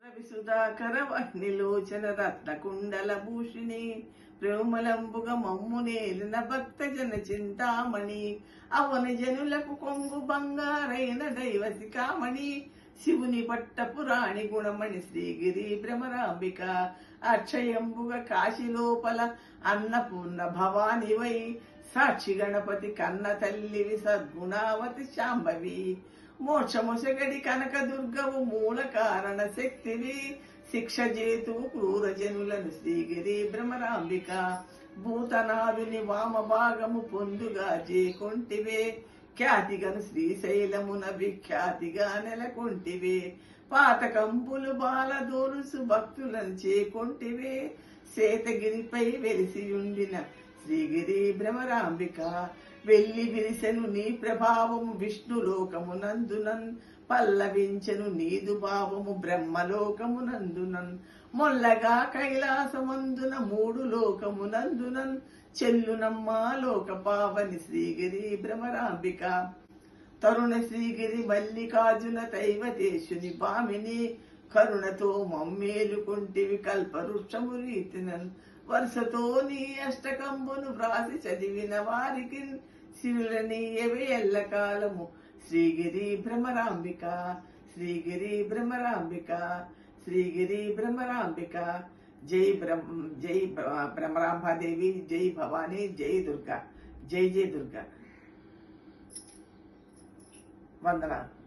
విసుధాకర వహ్నిలోచన రత్నకుండల భూషిణి ప్రేమలంబుగ మమ్మునేలిన భక్త జన చింతామణి అవన జనులకు కొంగు బంగారైన దైవసి కామణి శివుని పట్ట పురాణి గుణమణి శ్రీగిరి భ్రమరాంబిక అక్షయంబుగ కాశీ లోపల అన్నపూర్ణ భవానివై సాక్షి గణపతి కన్న తల్లివి సద్గుణావతి శాంభవి మోక్షముసగడి కనక దుర్గవు మూల కారణ శక్తివి శిక్ష జేతు క్రూర జనులను శ్రీగిరి భ్రమరాంబిక భూతనాథుని వామ భాగము పొందుగా చేకొంటివే ఖ్యాతిగను శ్రీశైలమున విఖ్యాతిగా నెలకొంటివే పాతకంపులు బాలదోరుసు భక్తులను చేకొంటివే శేతగిరిపై వెలిసియుండిన శ్రీగిరి భ్రమరాంబిక వెల్లి విరిసెను నీ ప్రభావము విష్ణులోకమునందునన్ పల్లవించెను నీదు భావము బ్రహ్మలోకమునందునన్ మొల్లగా కైలాసమందున మూడు లోకమునందునన్ చెల్లునమ్మా లోక పావని శ్రీగిరి భ్రమరాంబిక తరుణ శ్రీగిరి మల్లికార్జున దైవదేశుని భామిని కరుణతో మమ్మేలుకుంటివి కల్పవృక్షము రీతినన్ వరుసతో నీ అష్టకంబును వ్రాసి చదివిన వారికి శివులనీయవే ఎల్లకాలము శ్రీగిరి భ్రమరాంబిక శ్రీగిరి భ్రమరాంబిక శ్రీగిరి భ్రమరాంబిక జై భ్రమరాంబాదేవి జై భవానీ జై దుర్గా జై జై దుర్గా వందనాలు.